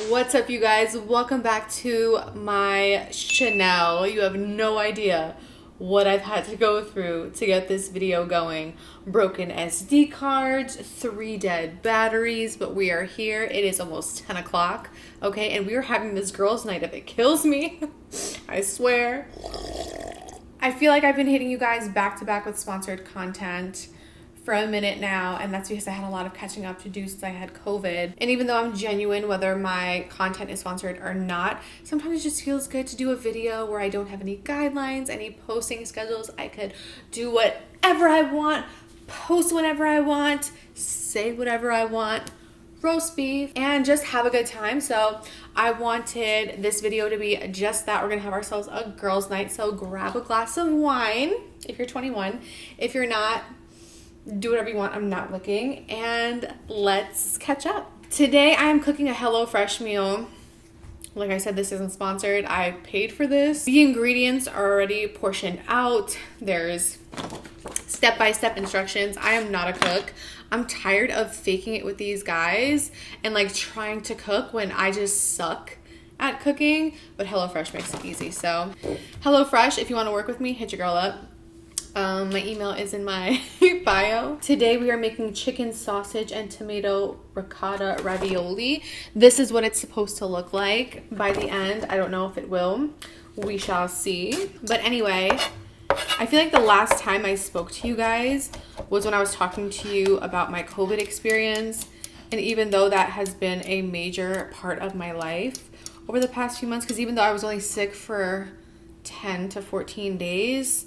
What's up, you guys? Welcome back to my Chanel. You have no idea what I've had to go through to get this video going. Broken SD cards, 3 dead batteries, but we are here. It is almost 10 o'clock, okay? And we are having this girls' night if it kills me. I swear. I feel like I've been hitting you guys back to back with sponsored content for a minute now, and that's because I had a lot of catching up to do since I had COVID. And even though I'm genuine whether my content is sponsored or not, sometimes it just feels good to do a video where I don't have any guidelines, any posting schedules. I could do whatever I want, post whenever I want, say whatever I want, roast beef, and just have a good time. So I wanted this video to be just that. We're gonna have ourselves a girls' night, so grab a glass of wine if you're 21. If you're not, do whatever you want. I'm not looking. And let's catch up. Today I am cooking a HelloFresh meal. Like I said, this isn't sponsored. I paid for this. The ingredients are already portioned out. There's step-by-step instructions. I am not a cook. I'm tired of faking it with these guys and like trying to cook when I just suck at cooking, but HelloFresh makes it easy. So HelloFresh, if you want to work with me, hit your girl up. My email is in my bio. Today we are making chicken sausage and tomato ricotta ravioli. This is what it's supposed to look like by the end. I don't know if it will. We shall see. But anyway, I feel like the last time I spoke to you guys was when I was talking to you about my COVID experience. And even though that has been a major part of my life over the past few months, because even though I was only sick for 10 to 14 days,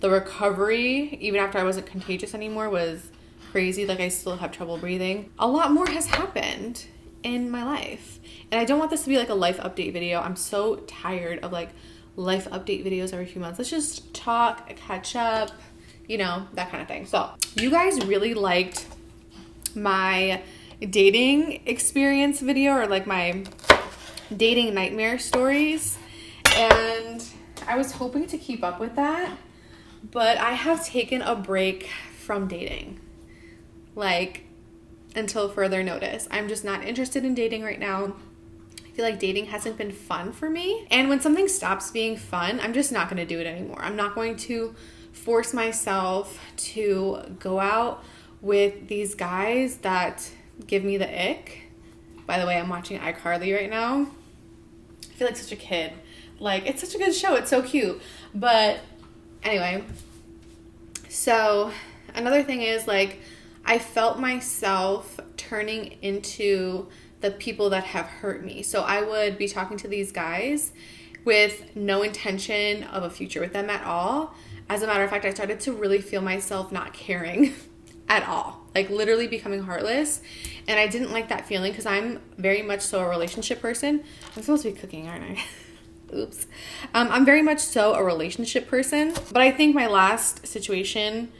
the recovery, even after I wasn't contagious anymore, was crazy. Like, I still have trouble breathing. A lot more has happened in my life. And I don't want this to be like a life update video. I'm so tired of like life update videos every few months. Let's just talk, catch up, you know, that kind of thing. So you guys really liked my dating experience video, or like my dating nightmare stories. And I was hoping to keep up with that. But I have taken a break from dating, like, until further notice. I'm just not interested in dating right now. I feel like dating hasn't been fun for me. And when something stops being fun, I'm just not going to do it anymore. I'm not going to force myself to go out with these guys that give me the ick. By the way, I'm watching iCarly right now. I feel like such a kid. Like, it's such a good show. It's so cute. But anyway, so another thing is, like, I felt myself turning into the people that have hurt me. So I would be talking to these guys with no intention of a future with them at all. As a matter of fact, I started to really feel myself not caring at all, like literally becoming heartless. And I didn't like that feeling because I'm very much so a relationship person. I'm supposed to be cooking, aren't I? Oops. I'm very much so a relationship person, but I think my last situation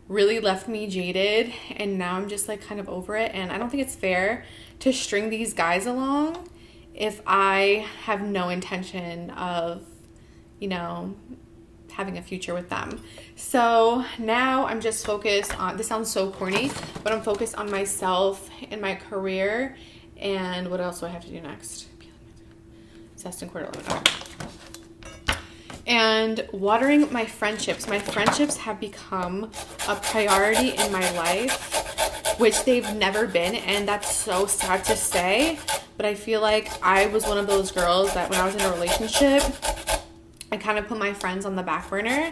really left me jaded, and now I'm just like kind of over it. And I don't think it's fair to string these guys along if I have no intention of, you know, having a future with them. So now I'm just focused on, this sounds so corny, but I'm focused on myself and my career. And what else do I have to do next? Zest and quarter. And watering my friendships. My friendships have become a priority in my life, which they've never been, and that's so sad to say. But I feel like I was one of those girls that when I was in a relationship, I kind of put my friends on the back burner.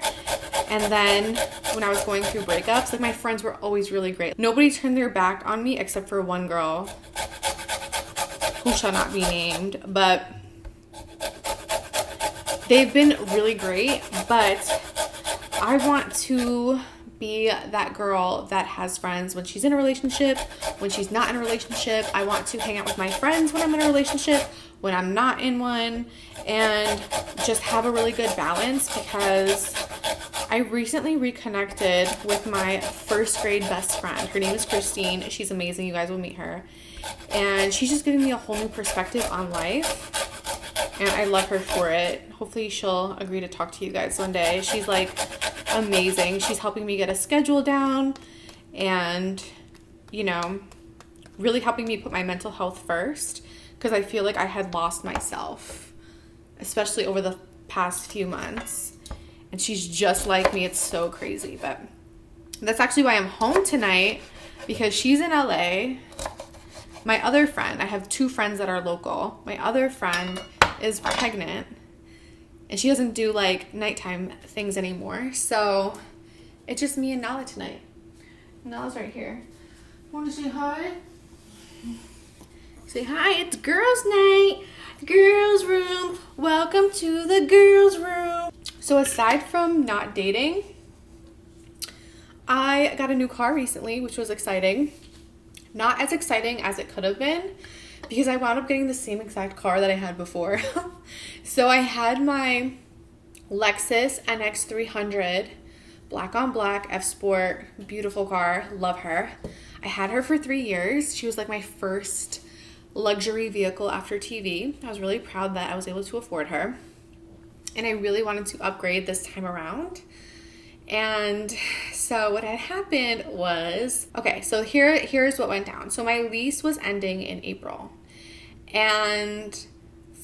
And then when I was going through breakups, like, my friends were always really great. Nobody turned their back on me except for one girl who shall not be named, but they've been really great. But I want to be that girl that has friends when she's in a relationship, when she's not in a relationship. I want to hang out with my friends when I'm in a relationship, when I'm not in one, and just have a really good balance, because I recently reconnected with my first grade best friend. Her name is Christine. She's amazing. You guys will meet her. And she's just giving me a whole new perspective on life. And I love her for it. Hopefully she'll agree to talk to you guys one day. She's like amazing. She's helping me get a schedule down and, you know, really helping me put my mental health first. because I feel like I had lost myself, especially over the past few months. And she's just like me. It's so crazy. But that's actually why I'm home tonight, because she's in LA. My other friend, I have 2 friends that are local. My other friend is pregnant, and she doesn't do like nighttime things anymore. So it's just me and Nala tonight. Nala's right here. Want to say hi? Say hi, it's girls' night. Girls' room. Welcome to the girls' room. So aside from not dating, I got a new car recently, which was exciting. Not as exciting as it could have been, because I wound up getting the same exact car that I had before. So I had my Lexus NX 300, black on black, F-Sport, beautiful car, love her. I had her for 3 years. She was like my first luxury vehicle after TV. I was really proud that I was able to afford her. And I really wanted to upgrade this time around. And so what had happened was, okay, so here's what went down. So my lease was ending in April. And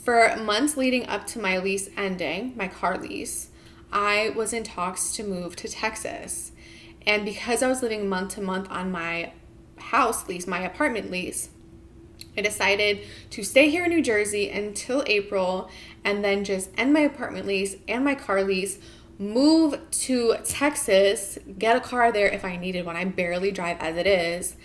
for months leading up to my lease ending, my car lease, I was in talks to move to Texas. And because I was living month to month on my house lease, my apartment lease, I decided to stay here in New Jersey until April and then just end my apartment lease and my car lease, move to Texas, get a car there if I needed one. I barely drive as it is,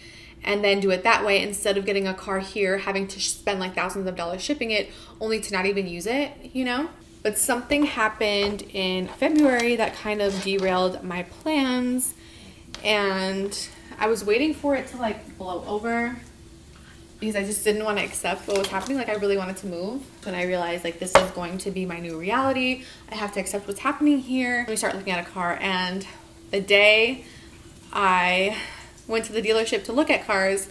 and then do it that way instead of getting a car here, having to spend like thousands of dollars shipping it only to not even use it, you know? But something happened in February that kind of derailed my plans, and I was waiting for it to like blow over because I just didn't want to accept what was happening. Like I really wanted to move. When I realized like this is going to be my new reality, I have to accept what's happening here. Let me start looking at a car. And the day I went to the dealership to look at cars,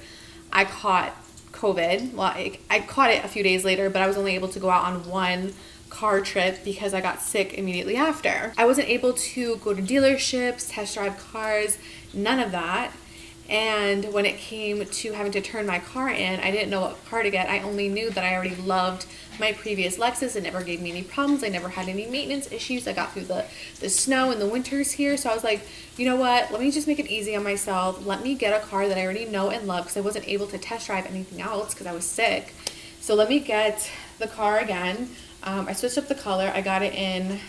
I caught COVID. Well, I caught it a few days later, but I was only able to go out on one car trip because I got sick immediately after. I wasn't able to go to dealerships, test drive cars, none of that. And when it came to having to turn my car in, I didn't know what car to get. I only knew that I already loved my previous Lexus. It never gave me any problems. I never had any maintenance issues. I got through the snow and the winters here. So I was like, you know what? Let me just make it easy on myself. Let me get a car that I already know and love, because I wasn't able to test drive anything else because I was sick. So let me get the car again. I switched up the color. I got it in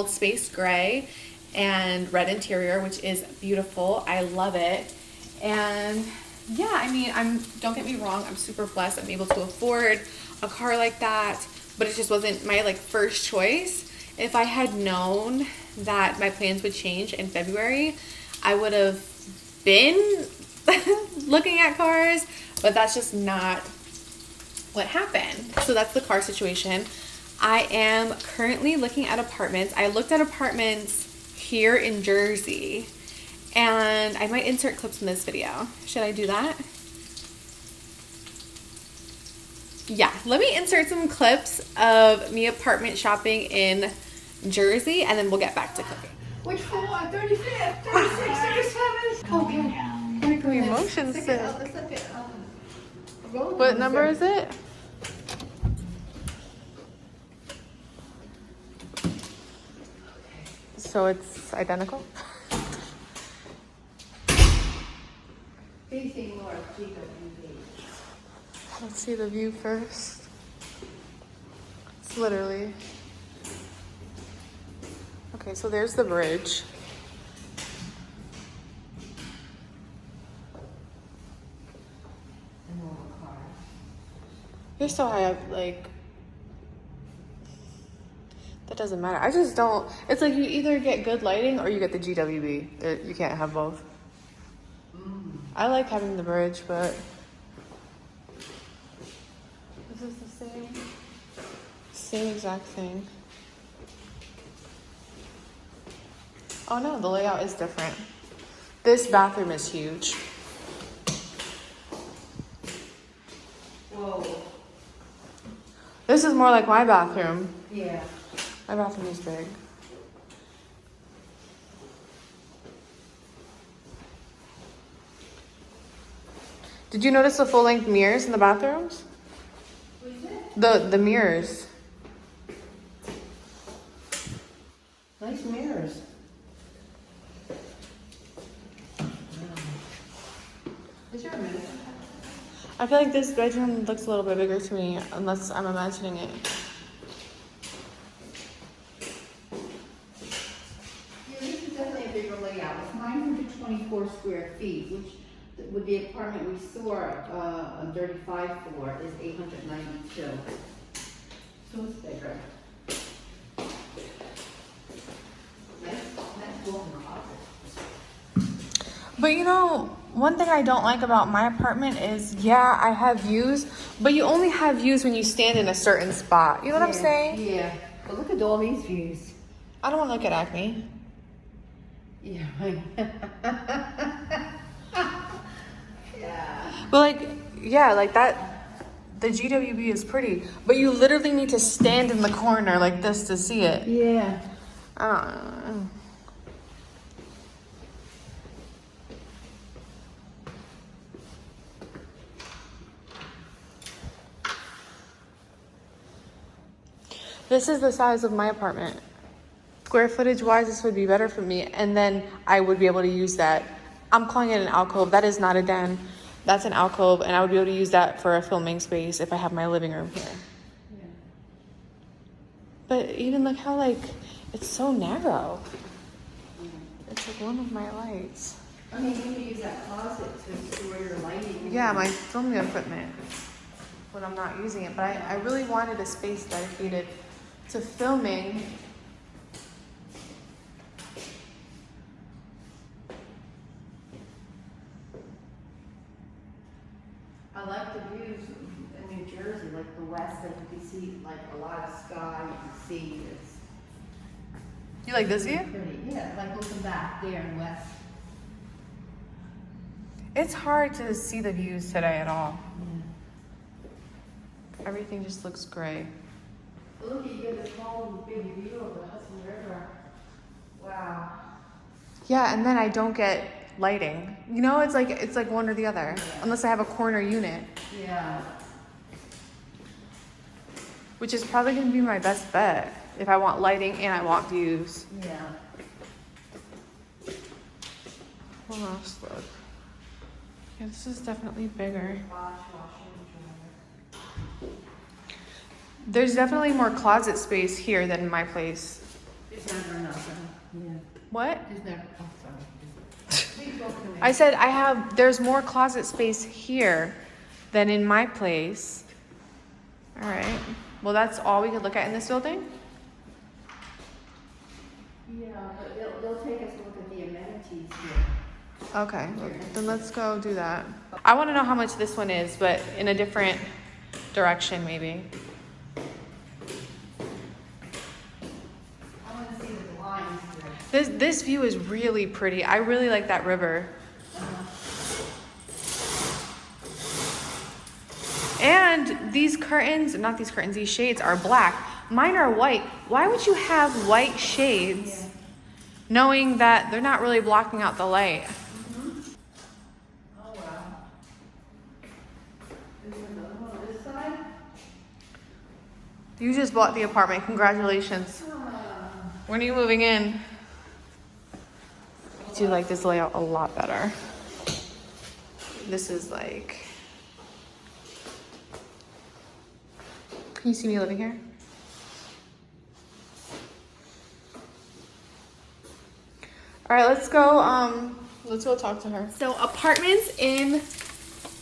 space gray and red interior, which is beautiful. I love it. And yeah, I mean, don't get me wrong, I'm super blessed. I'm able to afford a car like that, but it just wasn't my like first choice. If I had known that my plans would change in February, I would have been looking at cars, but that's just not what happened. So that's the car situation. I am currently looking at apartments. I looked at apartments here in Jersey, and I might insert clips in this video. Should I do that? Yeah, let me insert some clips of me apartment shopping in Jersey, and then we'll get back to cooking. Which floor? 35th, 36, 37? Okay. We motion sick. What number is it? So it's identical? Facing north, GWB. Let's see the view first. It's literally... Okay, so there's the bridge. You're so high up, like... That doesn't matter. I just don't... It's like you either get good lighting or you get the GWB. You can't have both. I like having the bridge, but... This is the same exact thing. Oh no, the layout is different. This bathroom is huge. Whoa. This is more like my bathroom. Yeah. My bathroom is big. Did you notice the full-length mirrors in the bathrooms? The mirrors. Nice mirrors. Is there a minute? I feel like this bedroom looks a little bit bigger to me, unless I'm imagining it. Yeah, this is definitely a bigger layout. It's 924 square feet, which with the apartment we saw on 35 floor is 892. So it's bigger. Nice walk-in closet. But you know, one thing I don't like about my apartment is, yeah, I have views, but you only have views when you stand in a certain spot. You know what I'm saying? Yeah. But look at all these views. I don't want to look at Acme. Yeah, right. Yeah. But like, yeah, like that, the GWB is pretty, but you literally need to stand in the corner like this to see it. Yeah. I don't know. This is the size of my apartment. Square footage wise, this would be better for me. And then I would be able to use that. I'm calling it an alcove. That is not a den. That's an alcove. And I would be able to use that for a filming space if I have my living room here. Yeah. But even look how like, it's so narrow. It's like one of my lights. I mean, you can use that closet to store your lighting. Yeah, my filming equipment when I'm not using it. But I really wanted a space dedicated to filming. I like the views in New Jersey, like the west, that you can see like a lot of sky, you can see it's You like this view? pretty. Yeah, like looking back there in west. It's hard to see the views today at all. Yeah. Everything just looks gray. But look, you get this whole big view of the Hudson River. Wow. Yeah, and then I don't get lighting. You know, it's like one or the other, unless I have a corner unit, Yeah. which is probably going to be my best bet if I want lighting and I want views. Yeah. What else? Look. Yeah, this is definitely bigger. There's definitely more closet space here than in my place. There's never enough. Yeah. What? There's never. Oh, sorry. Please go to me. I said there's more closet space here than in my place. All right. Well, that's all we could look at in this building? Yeah, but they'll take us to look at the amenities here. Okay, then let's go do that. I want to know how much this one is, but in a different direction maybe. I want to see the blinds here. This view is really pretty. I really like that river. And these curtains, not these curtains, these shades are black. Mine are white. Why would you have white shades knowing that they're not really blocking out the light? Oh, wow. Is there another one on this side? You just bought the apartment. Congratulations. When are you moving in? I do like this layout a lot better. This is like... Can you see me living here? All right, let's go talk to her. So apartments in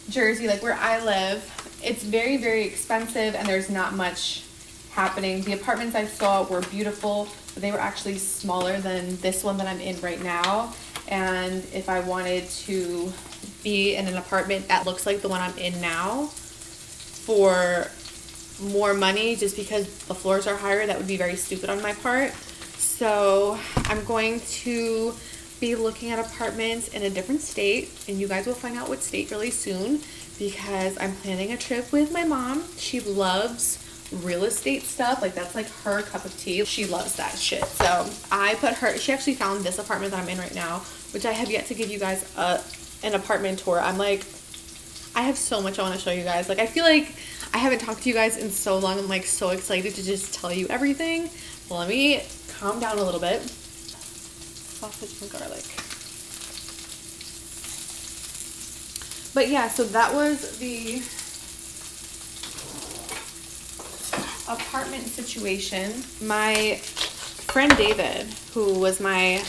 Jersey, like where I live, it's very, very expensive and there's not much happening. The apartments I saw were beautiful, but they were actually smaller than this one that I'm in right now. And if I wanted to be in an apartment that looks like the one I'm in now for more money, just because the floors are higher, that would be very stupid on my part. So I'm going to be looking at apartments in a different state, and you guys will find out what state really soon, because I'm planning a trip with my mom. She loves real estate stuff. Like, that's like her cup of tea. She loves that shit. So she actually found this apartment that I'm in right now, which I have yet to give you guys an apartment tour. I I have so much I want to show you guys. Like, I feel like I haven't talked to you guys in so long. I'm like so excited to just tell you everything. Well, let me calm down a little bit. Sausage and garlic. But yeah, so that was the apartment situation. My friend David, who was my,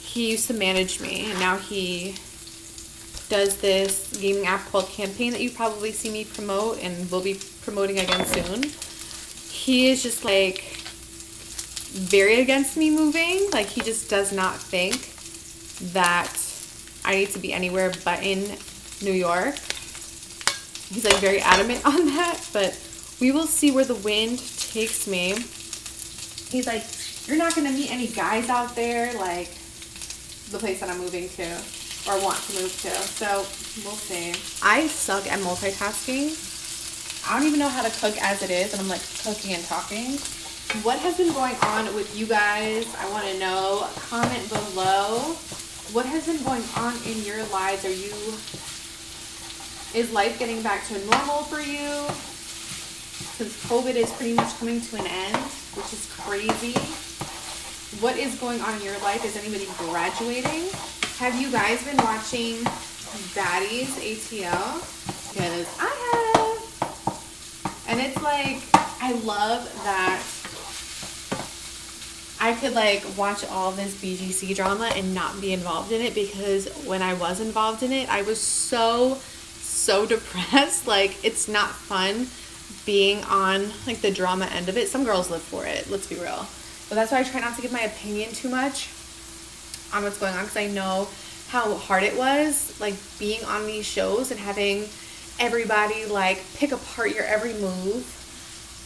he used to manage me, and now he does this gaming app called Campaign that you probably see me promote and will be promoting again soon. He is just like very against me moving. Like, he just does not think that I need to be anywhere but in New York. He's like very adamant on that, but we will see where the wind takes me. He's like, you're not gonna meet any guys out there, like the place that I'm moving to or want to move to. So we'll see. I suck at multitasking. I don't even know how to cook as it is, and I'm like cooking and talking. What has been going on with you guys? I want to know. Comment below. What has been going on in your lives? Is life getting back to normal for you? Since COVID is pretty much coming to an end, which is crazy. What is going on in your life? Is anybody graduating? Have you guys been watching Baddies ATL? Because I have. And it's like, I love that I could like watch all this BGC drama and not be involved in it, because when I was involved in it, I was so depressed. Like, it's not fun being on like the drama end of it. Some girls live for it, let's be real. But that's why I try not to give my opinion too much on what's going on, because I know how hard it was, like being on these shows and having everybody like pick apart your every move.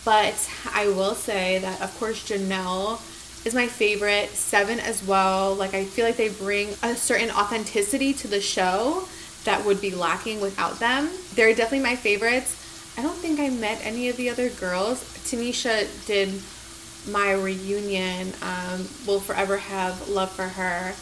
But I will say that, of course, Janelle is my favorite. Seven as well. Like, I feel like they bring a certain authenticity to the show that would be lacking without them. They're definitely my favorites. I don't think I met any of the other girls. Tanisha did my reunion. Will forever have love for her.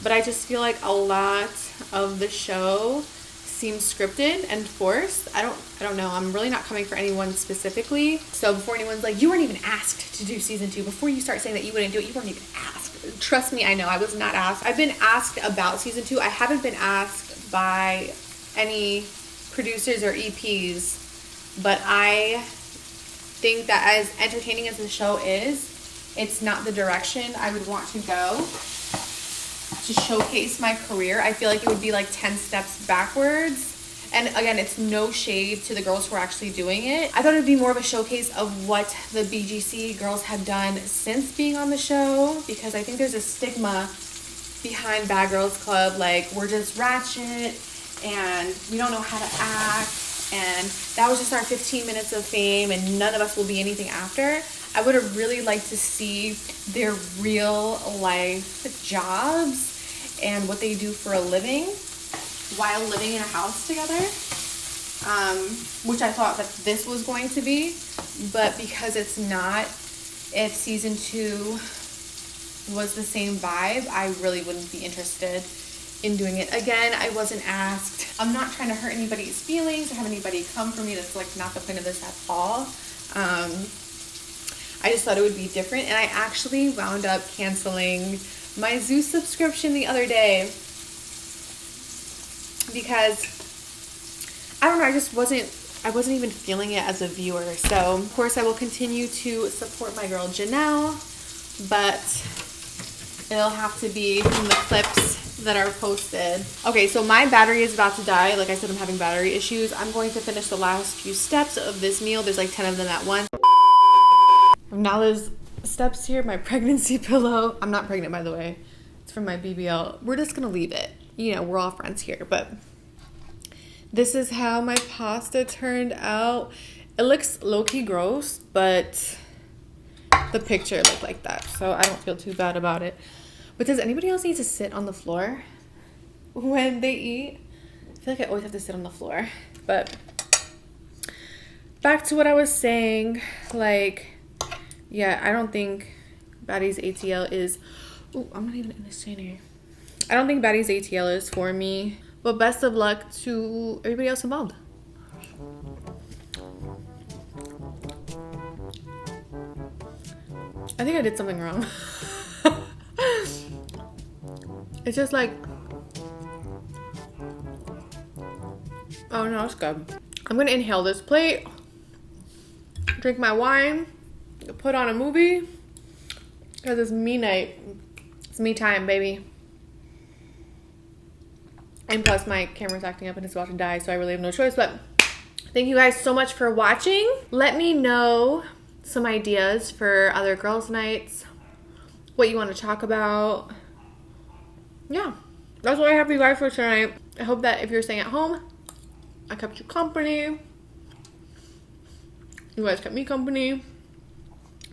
But I just feel like a lot of the show seems scripted and forced. I don't know. I'm really not coming for anyone specifically. So before anyone's like, you weren't even asked to do season 2, before you start saying that you wouldn't do it, you weren't even asked. Trust me, I know. I was not asked. I've been asked about season 2. I haven't been asked by any producers or EPs, but I think that as entertaining as the show is, it's not the direction I would want to go to showcase my career. I feel like it would be like 10 steps backwards. And again, it's no shade to the girls who are actually doing it. I thought it would be more of a showcase of what the BGC girls have done since being on the show, because I think there's a stigma behind Bad Girls Club, like we're just ratchet and we don't know how to act, and that was just our 15 minutes of fame and none of us will be anything after. I would have really liked to see their real life jobs and what they do for a living while living in a house together, which I thought that this was going to be, but because it's not, if season 2 was the same vibe, I really wouldn't be interested in doing it. Again, I wasn't asked. I'm not trying to hurt anybody's feelings or have anybody come for me. That's like not the point of this at all. I just thought it would be different, and I actually wound up canceling my Zeus subscription the other day because I don't know, I wasn't even feeling it as a viewer. So of course I will continue to support my girl Janelle, but it'll have to be from the clips that are posted. Okay, so my battery is about to die. Like I said, I'm having battery issues. I'm going to finish the last few steps of this meal. There's like 10 of them at once. Now there's steps here, my pregnancy pillow. I'm not pregnant, by the way. It's from my BBL. We're just gonna leave it. You know, we're all friends here, but this is how my pasta turned out. It looks low-key gross, but the picture looked like that, so I don't feel too bad about it. But does anybody else need to sit on the floor when they eat? I feel like I always have to sit on the floor. But back to what I was saying, like, yeah, I don't think Baddies ATL is... Oh, I'm not even in the center. I don't think Baddies ATL is for me. But best of luck to everybody else involved. I think I did something wrong. It's just like, oh no, it's good. I'm gonna inhale this plate, drink my wine, put on a movie, because it's me night. It's me time, baby. And plus my camera's acting up and it's about to die, so I really have no choice. But thank you guys so much for watching. Let me know some ideas for other girls' nights, what you want to talk about. Yeah, that's what I have for you guys for tonight. I hope that if you're staying at home, I kept you company. You guys kept me company.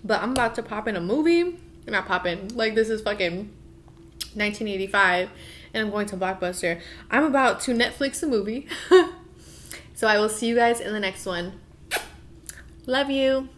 But I'm about to pop in a movie. Not pop in. Like, this is fucking 1985. And I'm going to Blockbuster. I'm about to Netflix a movie. So I will see you guys in the next one. Love you.